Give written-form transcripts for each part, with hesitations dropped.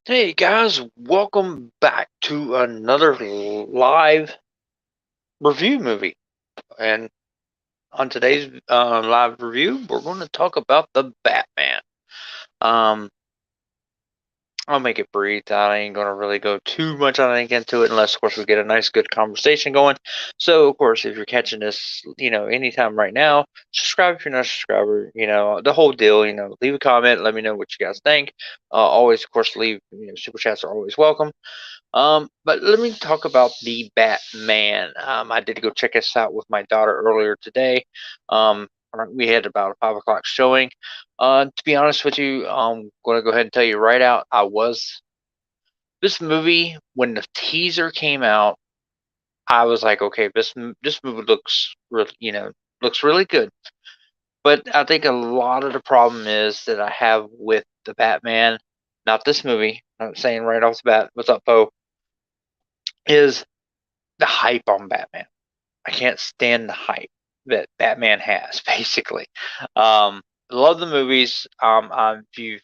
Hey guys, welcome back to another live review movie. And on today's live review, we're going to talk about the Batman. Um, I'll make it brief. I ain't going to really go too much, I think, into it unless, of course, we get a nice, good conversation going. So, of course, if you're catching this, anytime right now, subscribe if you're not a subscriber. The whole deal. Leave a comment. Let me know what you guys think. Always, of course, leave. Super chats are always welcome. But let me talk about the Batman. I did go check this out with my daughter earlier today. We had about a 5 o'clock showing. To be honest with you, I'm going to go ahead and tell you right out. This movie when the teaser came out. I was like, okay, this movie looks really good. But I think a lot of the problem is that I have with the Batman, not this movie. I'm saying right off the bat, what's up, Poe? Is the hype on Batman. I can't stand the hype that Batman has, basically. Love the movies. If you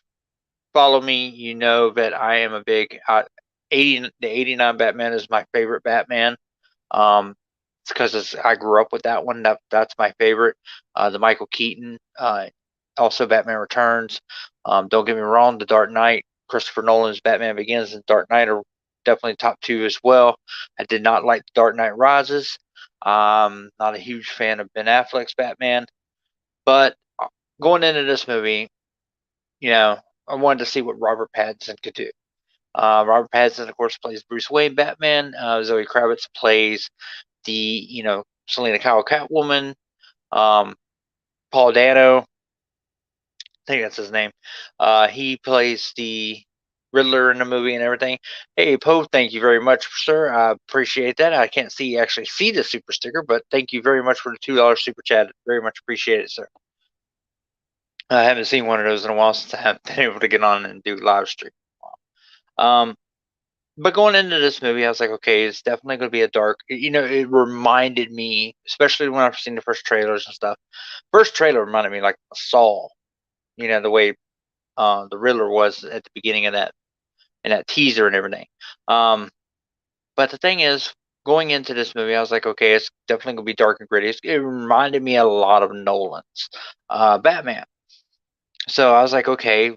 follow me, you know that I am a big 89 Batman is my favorite Batman. It's because I grew up with that one. That's my favorite. The Michael Keaton, also Batman Returns. Don't get me wrong, The Dark Knight, Christopher Nolan's Batman Begins, and Dark Knight are definitely top two as well. I did not like The Dark Knight Rises. Not a huge fan of Ben Affleck's Batman, but going into this movie, I wanted to see what Robert Pattinson could do. Robert Pattinson, of course, plays Bruce Wayne Batman. Zoe Kravitz plays the Selena Kyle Catwoman. Um, Paul Dano, I think that's his name. He plays the Riddler in the movie and everything. Hey, Poe, thank you very much, sir. I appreciate that. I can't actually see the super sticker, but thank you very much for the $2 super chat. Very much appreciate it, sir. I haven't seen one of those in a while since I haven't been able to get on and do live stream. Um, but going into this movie, I was like, okay, it's definitely going to be a dark. It reminded me, especially when I've seen the first trailers and stuff. First trailer reminded me like Saw. The way the Riddler was at the beginning of that and that teaser and everything. Um, but the thing is, going into this movie, I was like, okay, it's definitely going to be dark and gritty. It reminded me a lot of Nolan's Batman. So I was like, okay,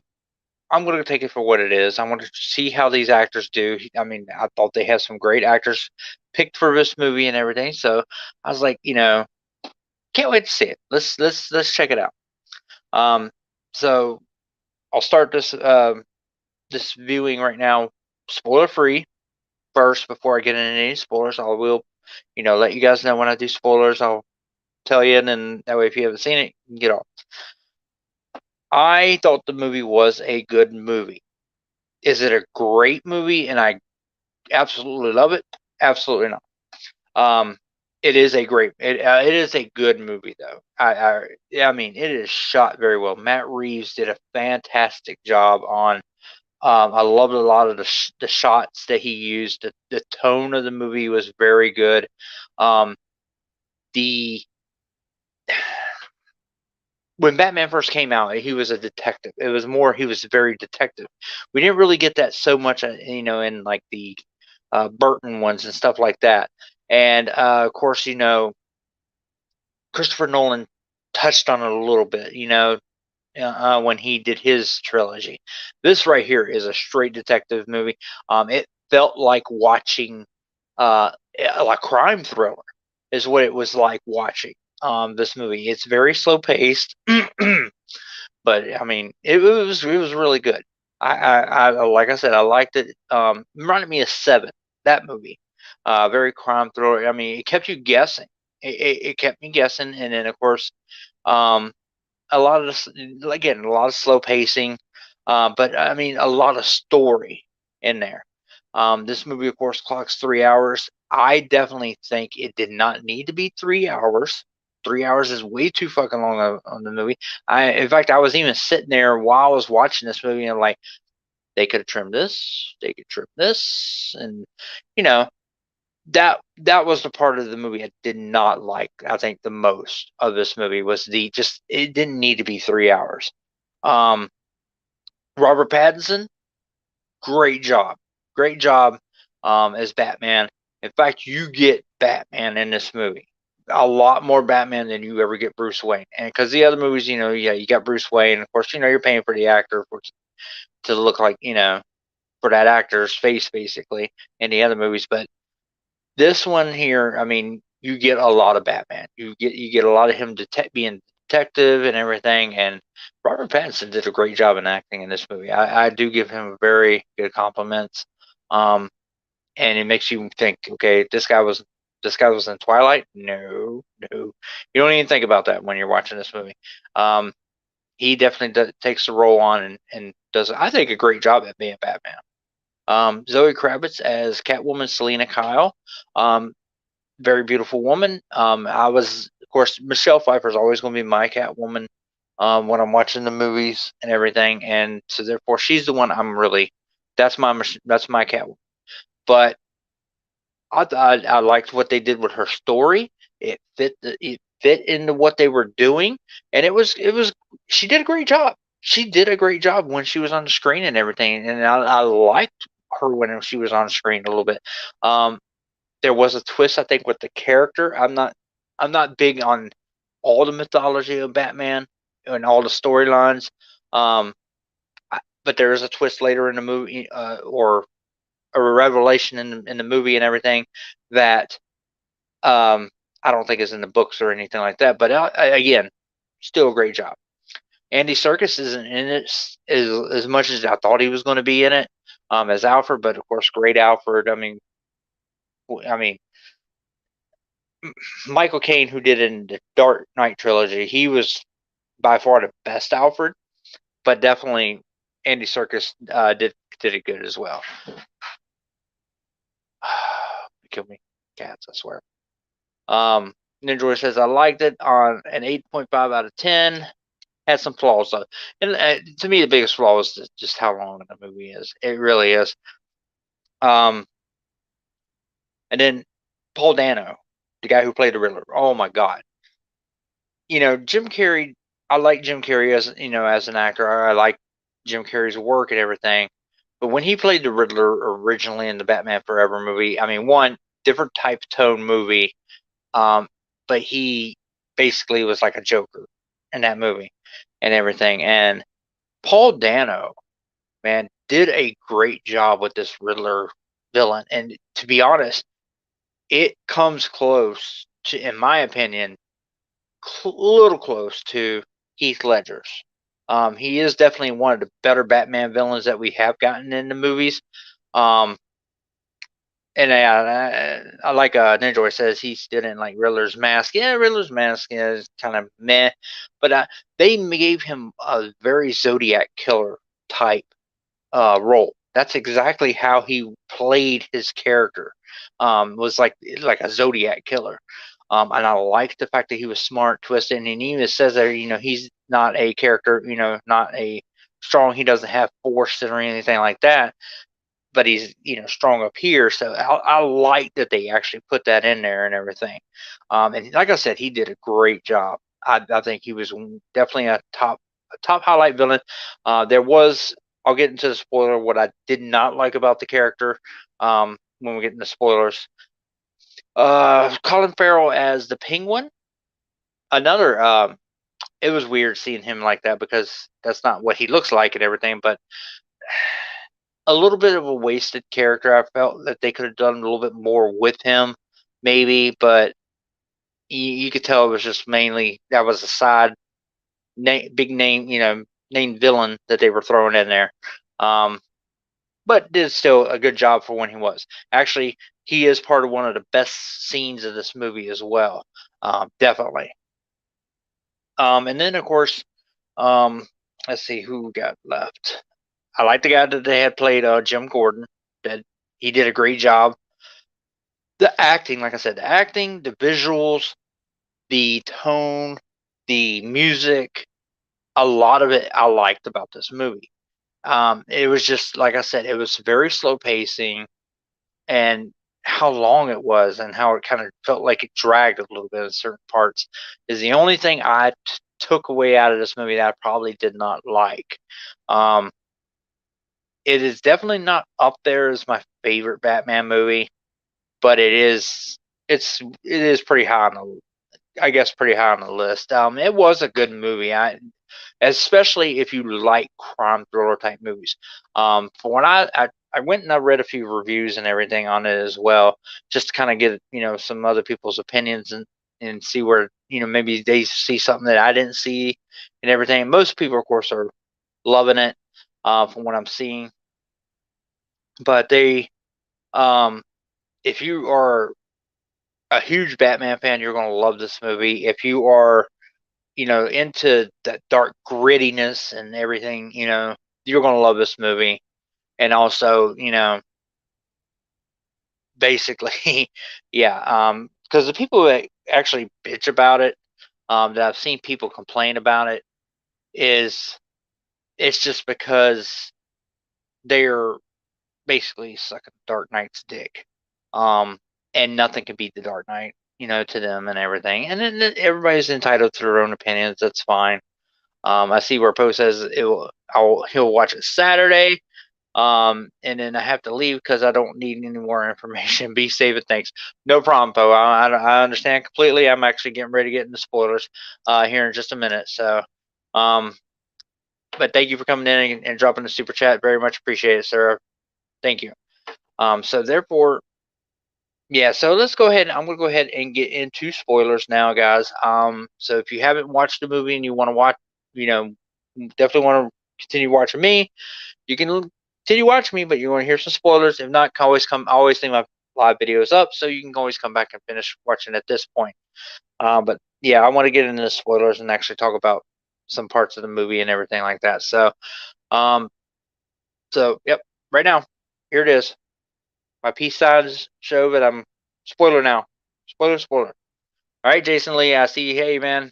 I'm going to take it for what it is. I want to see how these actors do. I mean, I thought they had some great actors picked for this movie and everything. So I was like, can't wait to see it. Let's check it out. Um, so I'll start this viewing right now, spoiler free. First, before I get into any spoilers, I will, let you guys know when I do spoilers. I'll tell you, and then that way, if you haven't seen it, you can get off. I thought the movie was a good movie. Is it a great movie and I absolutely love it? Absolutely not. Um, it is a it is a good movie though. I mean it is shot very well. Matt Reeves did a fantastic job on. I loved a lot of the shots that he used. The tone of the movie was very good. Um, the when Batman first came out, he was a detective. It was more he was very detective. We didn't really get that so much, in like the Burton ones and stuff like that. And of course, Christopher Nolan touched on it a little bit, when he did his trilogy. This right here is a straight detective movie. It felt like watching a crime thriller, is what it was like watching this movie. It's very slow paced, but I mean, it was really good. I like I said, I liked it. Reminded me of Seven, that movie. Very crime thriller. I mean, it kept you guessing. It kept me guessing, and then of course, um, a lot of slow pacing, but I mean, a lot of story in there. This movie, of course, clocks 3 hours. I definitely think it did not need to be 3 hours. 3 hours is way too fucking long on the movie. In fact, I was even sitting there while I was watching this movie, and like, they could have trimmed this, they could trim this, and you know, that was the part of the movie I did not like. I think the most of this movie was the just it didn't need to be 3 hours. Um, Robert Pattinson, great job. Great job as Batman. In fact, you get Batman in this movie. A lot more Batman than you ever get Bruce Wayne. And because the other movies, yeah, you got Bruce Wayne. Of course, you're paying for the actor to look like, for that actor's face, basically, in the other movies. But this one here, I mean, you get a lot of Batman. You get a lot of him being detective and everything. And Robert Pattinson did a great job in acting in this movie. I do give him very good compliments. Um, and it makes you think, okay, this guy was in Twilight. No, no, you don't even think about that when you're watching this movie. He definitely takes the role on and does, I think, a great job at being Batman. Zoe Kravitz as Catwoman, Selena Kyle. Very beautiful woman. Of course, Michelle Pfeiffer is always going to be my Catwoman when I'm watching the movies and everything, and so therefore she's the one that's my Catwoman. But I liked what they did with her story. It fit into what they were doing, and it was she did a great job. She did a great job when she was on the screen and everything, and I liked her when she was on screen a little bit. There was a twist, I think, with the character. I'm not big on all the mythology of Batman and all the storylines. Um, but there is a twist later in the movie, or a revelation in the movie and everything that I don't think is in the books or anything like that. But again, still a great job. Andy Serkis isn't in it as much as I thought he was going to be in it as Alfred, but of course, great Alfred. I mean, Michael Caine, who did it in the Dark Knight trilogy, he was by far the best Alfred, but definitely Andy Serkis did it good as well. Kill me, cats! I swear. Ninja says I liked it on an 8.5 out of 10. Had some flaws though, and to me the biggest flaw is just how long the movie is. It really is. And then Paul Dano, the guy who played the Riddler. Oh my God! Jim Carrey. I like Jim Carrey as an actor. I like Jim Carrey's work and everything. But when he played the Riddler originally in the Batman Forever movie, I mean, one different type tone movie. But he basically was like a Joker in that movie and everything. And Paul Dano, man, did a great job with this Riddler villain. And to be honest, it comes close to, in my opinion, a little close to Heath Ledger's. He is definitely one of the better Batman villains that we have gotten in the movies. Um, and I like Ninja says he didn't like Riddler's mask. Yeah, Riddler's mask is kind of meh, but they gave him a very Zodiac killer type role. That's exactly how he played his character. Was like a Zodiac killer. And I like the fact that he was smart, twisted, and he even says that he's not a character, not a strong. He doesn't have force or anything like that, but he's strong up here. So I like that they actually put that in there and everything. And like I said, he did a great job. I think he was definitely a top highlight villain. I'll get into the spoiler. What I did not like about the character when we get into spoilers. Colin Farrell as the Penguin. Another. It was weird seeing him like that because that's not what he looks like and everything. But a little bit of a wasted character. I felt that they could have done a little bit more with him, maybe. But you could tell it was just mainly that was a side big name, named villain that they were throwing in there. But did still a good job for when he was. Actually, he is part of one of the best scenes of this movie as well. Definitely. And then of course, let's see who we got left. I like the guy that they had played Jim Gordon. That he did a great job. The acting, like I said, the visuals, the tone, the music, a lot of it I liked about this movie. It was just like I said, it was very slow pacing, and how long it was, and how it kind of felt like it dragged a little bit in certain parts is the only thing I took away out of this movie that I probably did not like. Um, it is definitely not up there as my favorite Batman movie, but it is pretty high on the I guess pretty high on the list. It was a good movie. Especially if you like crime thriller type movies. For when I went and I read a few reviews and everything on it as well, just to kind of get some other people's opinions and see where maybe they see something that I didn't see and everything. Most people, of course, are loving it from what I'm seeing, but um, if you are a huge Batman fan, you're going to love this movie. If you are into that dark grittiness and everything, you're gonna love this movie. And also, basically, yeah, because the people that actually bitch about it, that I've seen people complain about it, is it's just because they're basically sucking Dark Knight's dick, um, and nothing can beat the Dark Knight, to them and everything. And then everybody's entitled to their own opinions. That's fine. I see where Poe says he'll watch it Saturday. And then I have to leave because I don't need any more information. Be safe and thanks. No problem, Poe. I understand completely. I'm actually getting ready to get into spoilers here in just a minute. So, um, but thank you for coming in and dropping the super chat. Very much appreciate it, sir. Thank you. So therefore, yeah. So let's go ahead. I'm gonna go ahead and get into spoilers now, guys. So if you haven't watched the movie and you want to watch, definitely want to continue watching me, you can continue watching me, but you're going to hear some spoilers. If not, always leave my live videos up, so you can always come back and finish watching at this point. But yeah, I want to get into the spoilers and actually talk about some parts of the movie and everything like that. Um, so yep, right now, here it is. My peace signs show that I'm spoiler now. Spoiler, spoiler. All right, Jason Lee, I see you. Hey, man.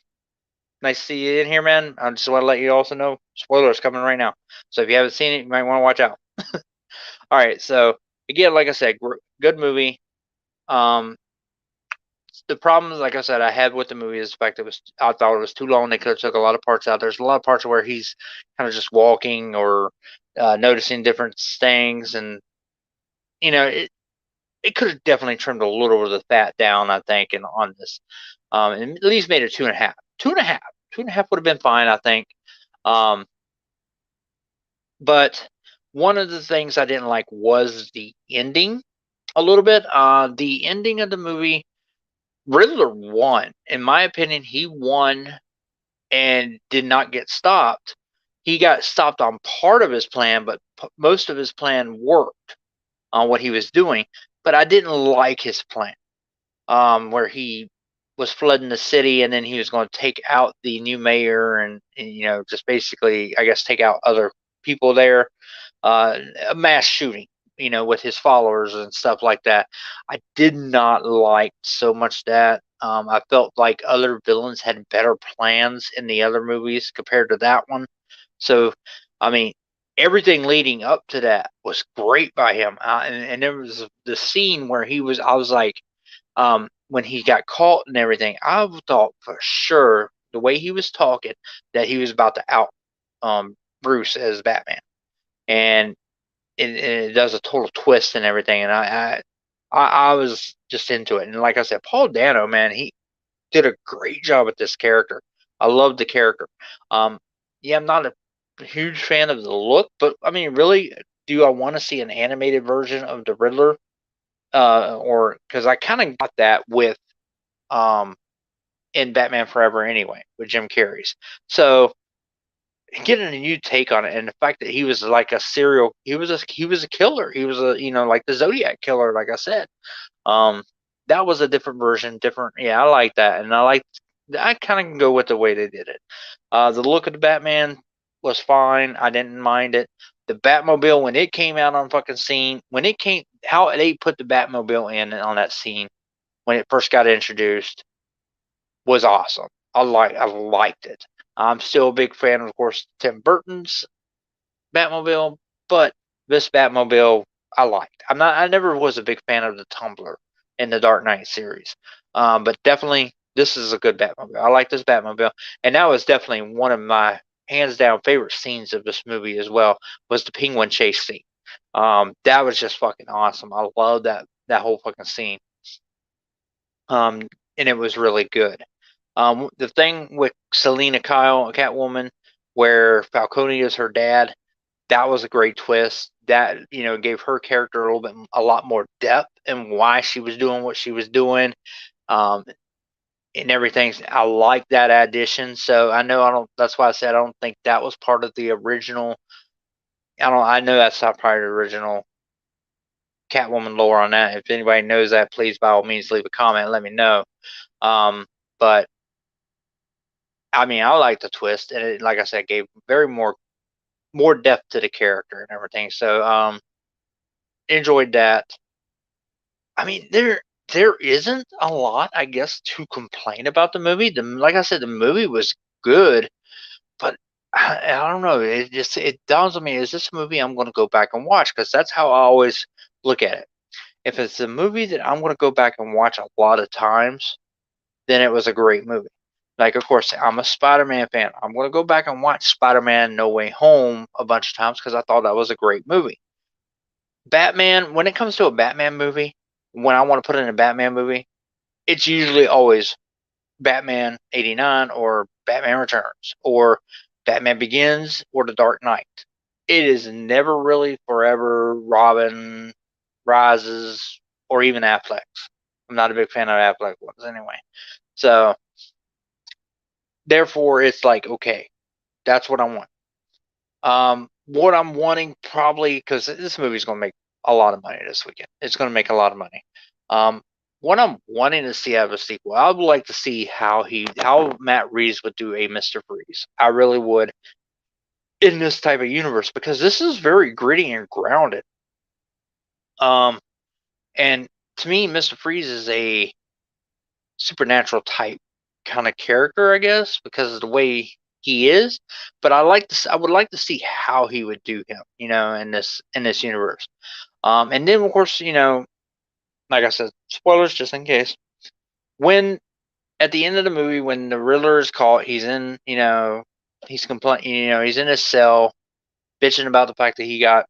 Nice to see you in here, man. I just want to let you also know spoilers coming right now. So if you haven't seen it, you might want to watch out. All right, so again, like I said, good movie. Um, the problem, like I said, I had with the movie is the fact that I thought it was too long. They could have took a lot of parts out. There's a lot of parts where he's kind of just walking or noticing different things, and it could have definitely trimmed a little of the fat down, I think, and on this, and at least made it 2.5, 2.5, 2.5 would have been fine, I think. Um, but one of the things I didn't like was the ending a little bit. The ending of the movie, Riddler won. In my opinion, he won and did not get stopped. He got stopped on part of his plan, but most of his plan worked on what he was doing. But I didn't like his plan, where he was flooding the city and then he was going to take out the new mayor and just basically, I guess, take out other people there. A mass shooting, with his followers and stuff like that. I did not like so much that. I felt like other villains had better plans in the other movies compared to that one. So, I mean, everything leading up to that was great by him. And there was the scene where I was like, when he got caught and everything, I thought for sure the way he was talking that he was about to out Bruce as Batman. And it does a total twist and everything. And I was just into it. And like I said, Paul Dano, man, he did a great job with this character. I love the character. Um, yeah, I'm not a huge fan of the look, but I mean, really, do I want to see an animated version of the Riddler? Or because I kind of got that with um in Batman Forever anyway with Jim Carrey's. So getting a new take on it, and the fact that he was like he was a killer. He was like the Zodiac killer, like I said. Um, that was a different version, different. Yeah, I like that, and I kind of can go with the way they did it. The look of the Batman was fine. I didn't mind it. The Batmobile when it came out on fucking scene, how they put the Batmobile in on that scene when it first got introduced was awesome. I liked it. I'm still a big fan, of course, Tim Burton's Batmobile, but this Batmobile I liked. I never was a big fan of the Tumbler in the Dark Knight series, but definitely this is a good Batmobile. I like this Batmobile, and that was definitely one of my hands down favorite scenes of this movie as well was the penguin chase scene. That was just fucking awesome. I love that whole fucking scene. And it was really good. The thing with Selena Kyle, Catwoman, where Falcone is her dad, that was a great twist. That gave her character a lot more depth and why she was doing what she was doing, um, and everything. I like that addition. So I know I don't. That's why I said I don't think that was part of the original. I don't. I know that's not part of the original Catwoman lore on that. If anybody knows that, please by all means leave a comment and let me know. But I mean, I like the twist, and it, like I said, gave very more depth to the character and everything. So enjoyed that. I mean, there isn't a lot, I guess, to complain about the movie. Like I said, the movie was good, but I don't know. It dawns on me: is this a movie I'm going to go back and watch? Because that's how I always look at it. If it's a movie that I'm going to go back and watch a lot of times, then it was a great movie. Like, of course, I'm a Spider-Man fan. I'm going to go back and watch Spider-Man No Way Home a bunch of times because I thought that was a great movie. Batman, when it comes to a Batman movie, when I want to put in a Batman movie, it's usually always Batman 89 or Batman Returns or Batman Begins or The Dark Knight. It is never really Forever, Robin, Rises, or even Affleck's. I'm not a big fan of Affleck ones anyway. So, therefore, it's like, okay, that's what I want. What I'm wanting probably, because this movie's going to make a lot of money this weekend. It's going to make a lot of money. What I'm wanting to see out of a sequel, I would like to see how Matt Reeves would do a Mr. Freeze. I really would in this type of universe because this is very gritty and grounded. And to me, Mr. Freeze is a supernatural type kind of character, I guess, because of the way he is. But I would like to see how he would do him, in this universe. And then of course, like I said, spoilers just in case. When at the end of the movie, when the Riddler is caught, he's in, he's complaining, he's in his cell, bitching about the fact that he got,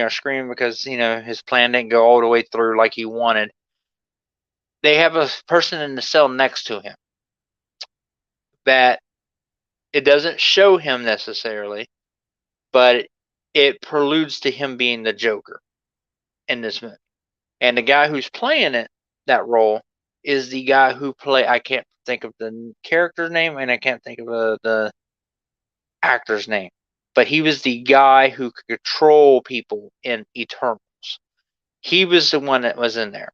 screaming because his plan didn't go all the way through like he wanted. They have a person in the cell next to him that it doesn't show him necessarily, but it preludes to him being the Joker in this movie. And the guy who's playing that role is the guy who I can't think of the character's name and I can't think of the actor's name, but he was the guy who could control people in Eternals. He was the one that was in there.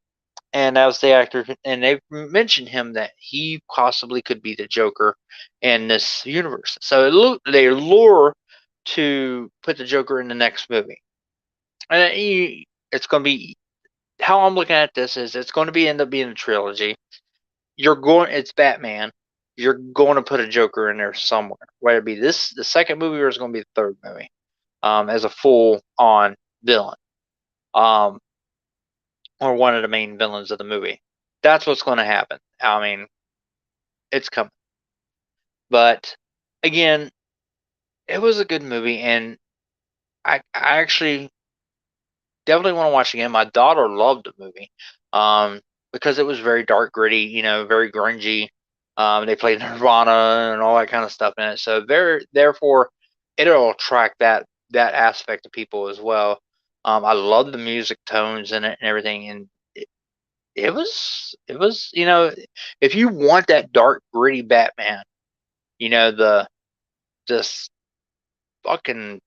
And that was the actor, and they mentioned him that he possibly could be the Joker in this universe. So they lure to put the Joker in the next movie, and it's going to be how I'm looking at this is it's going to end up being a trilogy. It's Batman. You're going to put a Joker in there somewhere, whether it be the second movie or it's going to be the third movie, as a full on villain. Or one of the main villains of the movie. That's what's going to happen. I mean, it's coming. But again, it was a good movie, and I actually definitely want to watch it again. My daughter loved the movie because it was very dark, gritty, very grungy. They played Nirvana and all that kind of stuff in it, so therefore it'll attract that aspect of people as well. I love the music tones in it and everything, and it was if you want that dark gritty Batman, the this fucking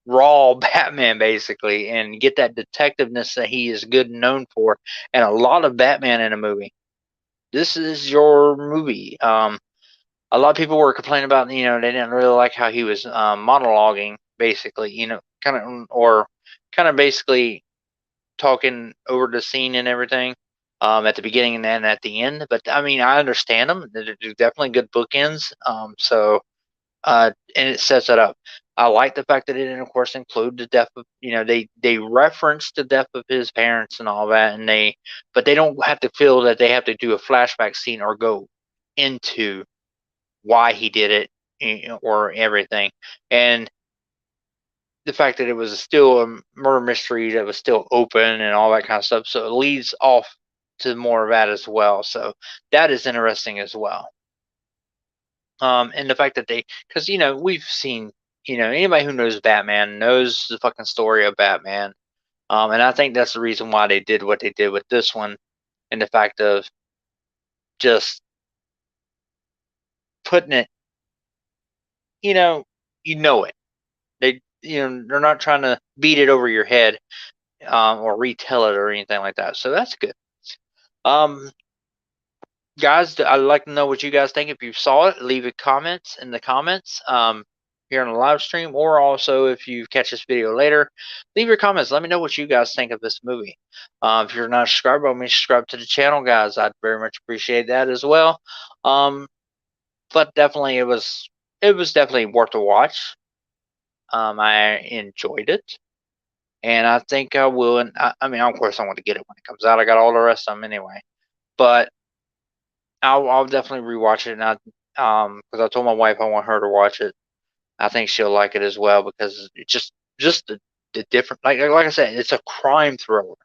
raw Batman basically, and get that detectiveness that he is good and known for, and a lot of Batman in a movie. This is your movie. A lot of people were complaining about, they didn't really like how he was monologuing basically, kind of basically talking over the scene and everything. At the beginning and then at the end, but I mean, I understand them. They're definitely good bookends. And it sets it up. I like the fact that it didn't, of course, include the death of, they reference the death of his parents and all that, but they don't have to feel that they have to do a flashback scene or go into why he did it or everything, and the fact that it was still a murder mystery that was still open and all that kind of stuff. So it leads off to more of that as well. So that is interesting as well. And the fact that because we've seen, anybody who knows Batman knows the fucking story of Batman. And I think that's the reason why they did what they did with this one, and the fact of just putting it, you know, it. They're not trying to beat it over your head, or retell it or anything like that. So that's good. Um, Guys, I'd like to know what you guys think. If you saw it, leave a comments in the comments here on the live stream, or also if you catch this video later, leave your comments. Let me know what you guys think of this movie. If you're not subscribed, by me subscribe to the channel, guys. I'd very much appreciate that as well. But definitely, it was definitely worth a watch. I enjoyed it, and I think I will. And I mean, of course, I want to get it when it comes out. I got all the rest of them anyway, but I'll definitely rewatch it. And because I told my wife I want her to watch it. I think she'll like it as well, because it's just the different, like I said, it's a crime thriller.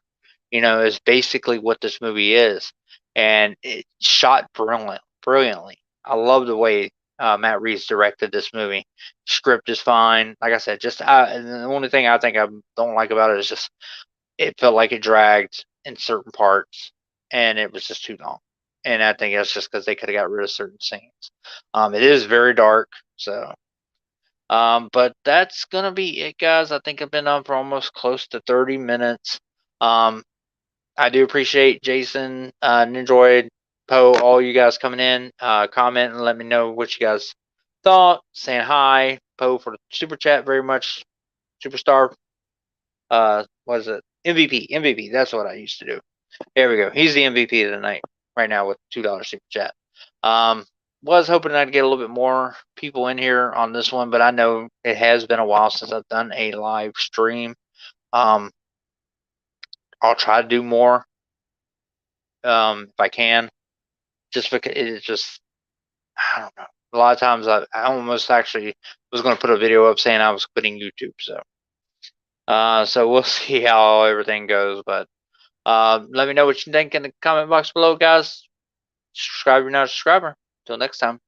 Is basically what this movie is, and it's shot brilliantly. I love the way Matt Reeves directed this movie. Script is fine. Like I said, and the only thing I think I don't like about it is just it felt like it dragged in certain parts, and it was just too long. And I think that's just because they could have got rid of certain scenes. It is very dark, so. But that's gonna be it, guys. I think I've been on for almost close to 30 minutes. I do appreciate Jason, Nindroid, Poe, all you guys coming in, comment and let me know what you guys thought. Saying hi, Poe for the super chat, very much superstar. What is it? MVP. That's what I used to do. There we go. He's the MVP of the night right now with $2 super chat. Was hoping I'd get a little bit more people in here on this one, but I know it has been a while since I've done a live stream. I'll try to do more if I can, just because it's just, I don't know. A lot of times I almost actually was going to put a video up saying I was quitting YouTube. So we'll see how everything goes. But let me know what you think in the comment box below, guys. Subscribe if you're not a subscriber. Until next time.